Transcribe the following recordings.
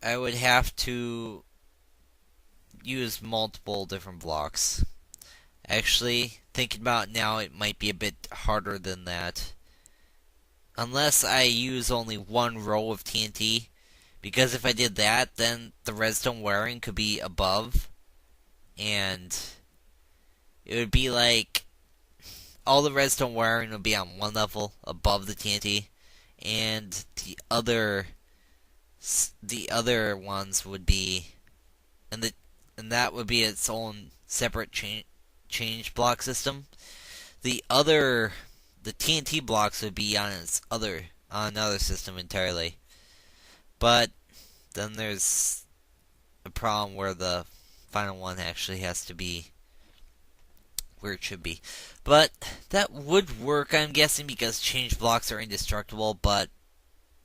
I would have to use multiple different blocks. Actually, thinking about it now, it might be a bit harder than that. Unless I use only one row of TNT. Because if I did that, then the redstone wiring could be above. And it would be like all the redstone wiring would be on one level above the TNT. And the other ones would be, and that would be its own separate change block system. The TNT blocks would be on another system entirely. But then there's a problem where the final one actually has to be where it should be. But that would work, I'm guessing, because change blocks are indestructible, but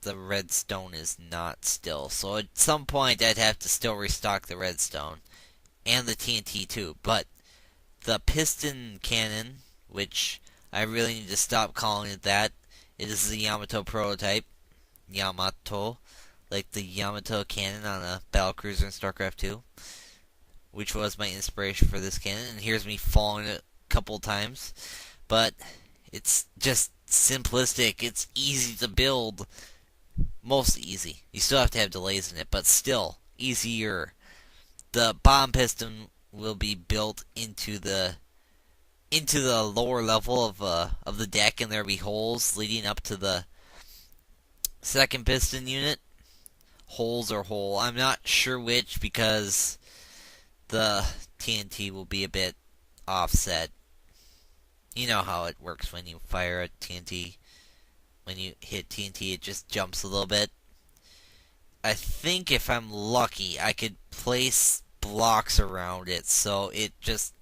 the redstone is not still. So at some point I'd have to still restock the redstone. And the TNT too. But the piston cannon, which I really need to stop calling it that, it is the Yamato prototype. Yamato. Like the Yamato cannon on a battlecruiser in StarCraft 2. Which was my inspiration for this cannon. And here's me falling a couple times. But it's just simplistic. It's easy to build. Mostly easy. You still have to have delays in it, but still easier. The bomb piston will be built into the lower level of the deck, and there'll be holes leading up to the second piston unit. Holes or hole, I'm not sure which, because the TNT will be a bit offset. You know how it works when you fire a TNT. When you hit TNT, it just jumps a little bit. I think if I'm lucky, I could place blocks around it so it just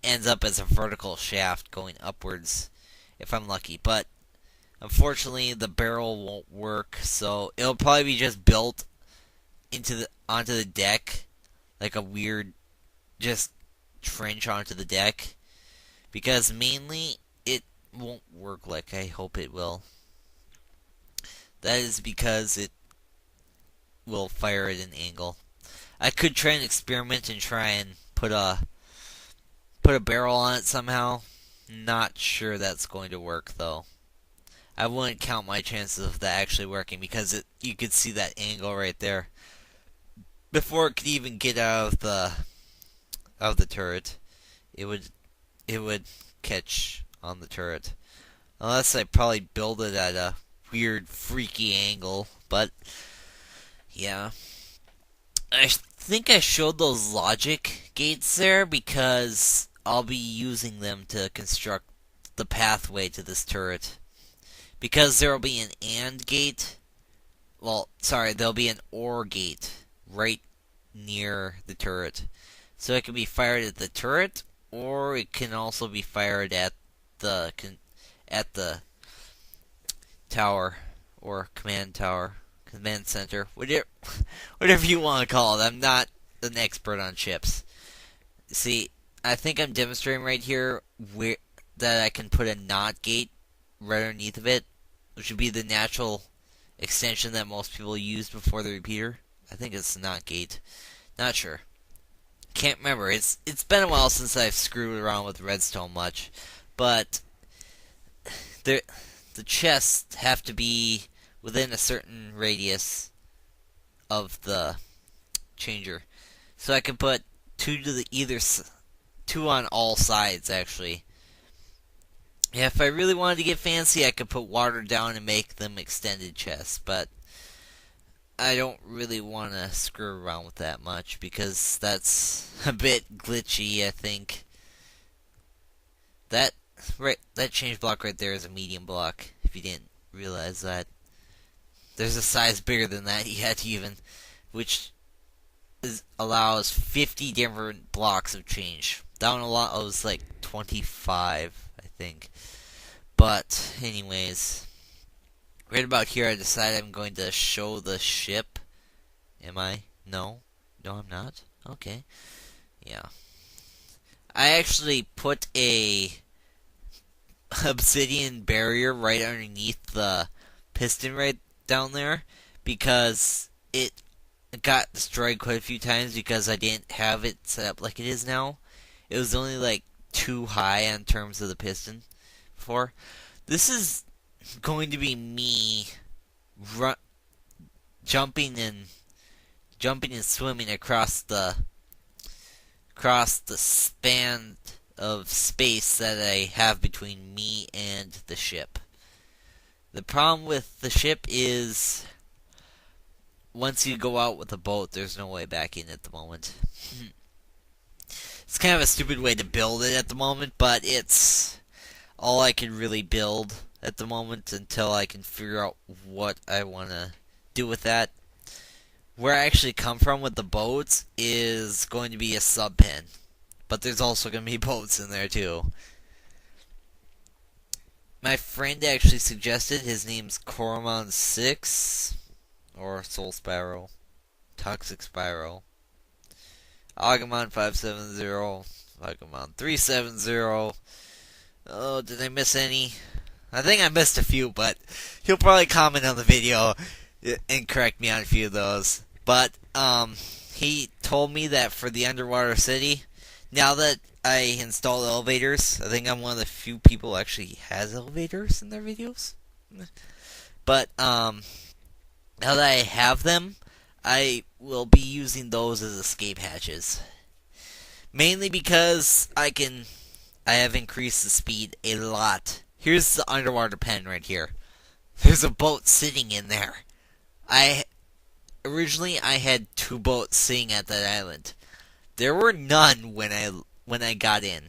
ends up as a vertical shaft going upwards if I'm lucky. But unfortunately, the barrel won't work, so it'll probably be just built onto the deck like a weird just trench onto the deck, because mainly it won't work like I hope it will. That is because it will fire at an angle. I could try an experiment and try and put a barrel on it somehow. Not sure that's going to work though. I wouldn't count my chances of that actually working, because you could see that angle right there. Before it could even get out of the turret, it would catch on the turret. Unless I probably build it at a weird freaky angle, but yeah. I think I showed those logic gates there because I'll be using them to construct the pathway to this turret. Because there will be an AND gate. Well, sorry, there'll be an OR gate right near the turret. So it can be fired at the turret, or it can also be fired at the tower or command tower, command center, whatever you want to call it. I'm not an expert on chips. See, I think I'm demonstrating right here that I can put a NOT gate right underneath of it, which would be the natural extension that most people use before the repeater. I think it's the NOT gate. Not sure. Can't remember. It's been a while since I've screwed around with redstone much, but the chests have to be within a certain radius of the changer, so I can put two on all sides actually. Yeah, if I really wanted to get fancy, I could put water down and make them extended chests, but I don't really want to screw around with that much because that's a bit glitchy, I think. That change block right there is a medium block, if you didn't realize that. There's a size bigger than that yet even, which allows 50 different blocks of change. That one was like 25, I think. But, anyways, right about here I decided I'm going to show the ship. Am I? No? No, I'm not? Okay. Yeah. I actually put a obsidian barrier right underneath the piston right down there because it got destroyed quite a few times because I didn't have it set up like it is now. It was only like too high in terms of the piston before. This is going to be me jumping and swimming across the span of space that I have between me and the ship. The problem with the ship is once you go out with a boat, there's no way back in at the moment. It's kind of a stupid way to build it at the moment, but it's all I can really build at the moment until I can figure out what I want to do with that. Where I actually come from with the boats is going to be a sub pen, but there's also going to be boats in there too. My friend actually suggested, his name's Coromon6, or Soul Spiral, Toxic Spiral, Agumon570, Agumon370. Oh, did I miss any? I think I missed a few, but he'll probably comment on the video and correct me on a few of those. But he told me that for the underwater city, now that I installed elevators, I think I'm one of the few people who actually has elevators in their videos. But now that I have them, I will be using those as escape hatches. Mainly because I have increased the speed a lot. Here's the underwater pen right here. There's a boat sitting in there. Originally I had 2 boats sitting at that island. There were none when I got in.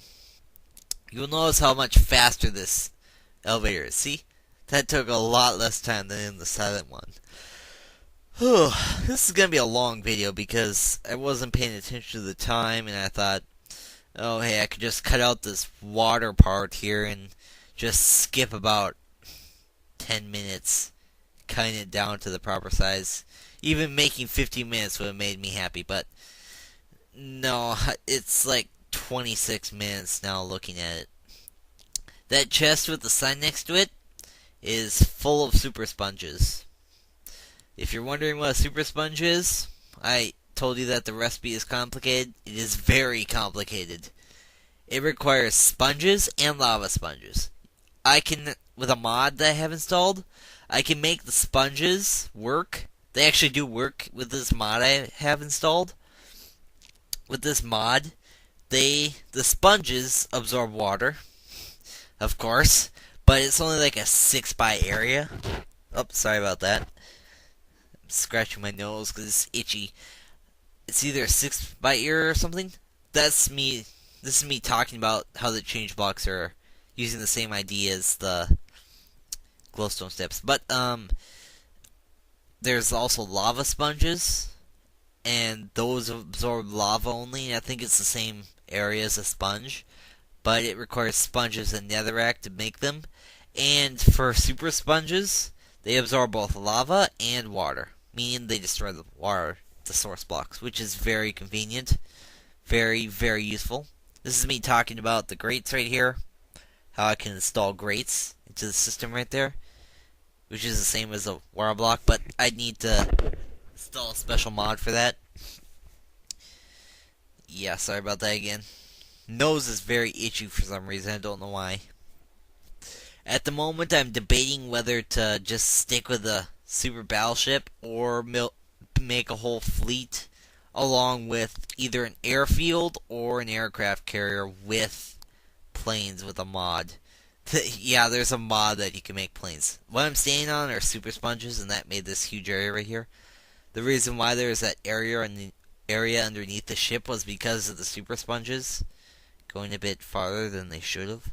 You'll notice how much faster this elevator is. See? That took a lot less time than in the silent one. This is going to be a long video because I wasn't paying attention to the time and I thought, oh hey, I could just cut out this water part here and just skip about 10 minutes, cutting it down to the proper size. Even making 15 minutes would have made me happy, but no, it's like 26 minutes now looking at it. That chest with the sign next to it is full of super sponges. If you're wondering what a super sponge is, I told you that the recipe is complicated. It is very complicated. It requires sponges and lava sponges. With a mod that I have installed, I can make the sponges work. They actually do work with this mod I have installed. With this mod, the sponges absorb water, of course, but it's only like a 6x area. Oh, sorry about that. I'm scratching my nose because it's itchy. It's either a 6x area or something. That's me. This is me talking about how the change blocks are using the same idea as the glowstone steps. But there's also lava sponges, and those absorb lava only. I think it's the same area as a sponge, but it requires sponges and netherrack to make them. And for super sponges, they absorb both lava and water, meaning they destroy the source blocks, which is very convenient, very, very useful. This is me talking about the grates right here, how I can install grates into the system right there, which is the same as a wire block, but I'd need to install a special mod for that. Yeah, sorry about that again. Nose is very itchy for some reason, I don't know why. At the moment, I'm debating whether to just stick with a super battleship or make a whole fleet along with either an airfield or an aircraft carrier with planes with a mod. Yeah, there's a mod that you can make planes. What I'm standing on are super sponges, and that made this huge area right here. The reason why there's that area underneath the ship was because of the super sponges going a bit farther than they should have.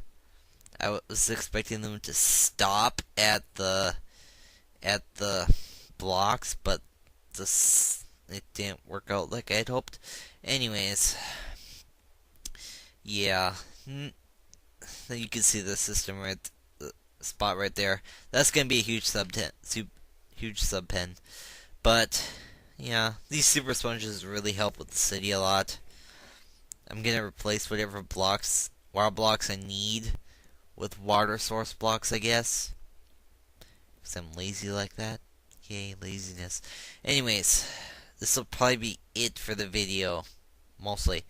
I was expecting them to stop at the blocks, but it didn't work out like I had hoped. Anyways, yeah. You can see the system the spot right there. That's gonna be a huge sub pen. But yeah, these super sponges really help with the city a lot. I'm gonna replace whatever water blocks I need with water source blocks, I guess. Because I'm lazy like that. Yay, laziness. Anyways, this will probably be it for the video, mostly.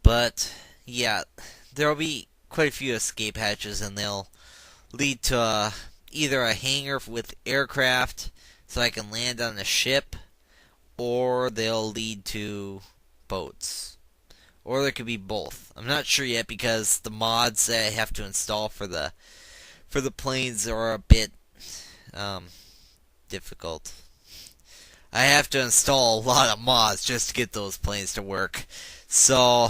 But yeah, there will be quite a few escape hatches, and they'll lead to either a hangar with aircraft, so I can land on a ship, or they'll lead to boats. Or there could be both. I'm not sure yet because the mods that I have to install for the planes are a bit difficult. I have to install a lot of mods just to get those planes to work. So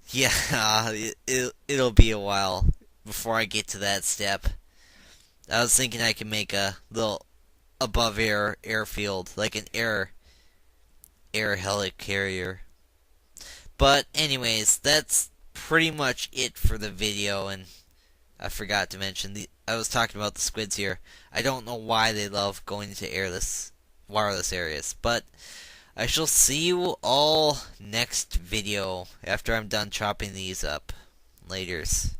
yeah, it'll be a while before I get to that step. I was thinking I could make a little above air airfield, like an air helicarrier. But anyways, that's pretty much it for the video. And I forgot to mention, I was talking about the squids here. I don't know why they love going into wireless areas, but I shall see you all next video after I'm done chopping these up. Laters.